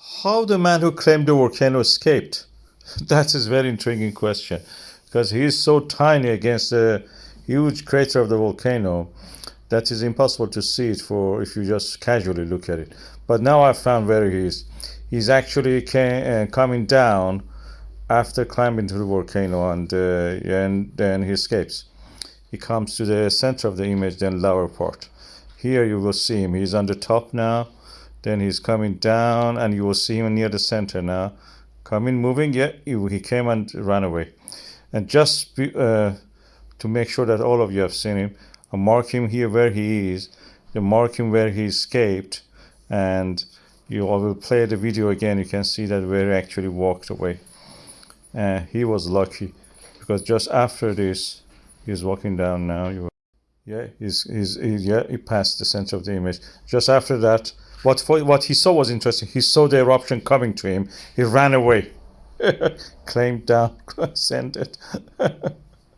How the man who claimed the volcano escaped? That is a very intriguing question because he is so tiny against the huge crater of the volcano that is impossible to see it for if you just casually look at it. But now I found where he is. He's actually coming down after climbing to the volcano, and then he escapes. He comes to the center of the image, then lower part. Here you will see him. He's on the top now. Then he's coming down, and you will see him near the center now. Coming, moving. Yeah, he came and ran away. And just to make sure that all of you have seen him, I mark him here where he is. You mark him where he escaped, and you all will play the video again. You can see that where he actually walked away. He was lucky because just after this, he's walking down now. Yeah, he passed the center of the image. Just after that, what he saw was interesting. He saw the eruption coming to him. He ran away, claimed down, ascended.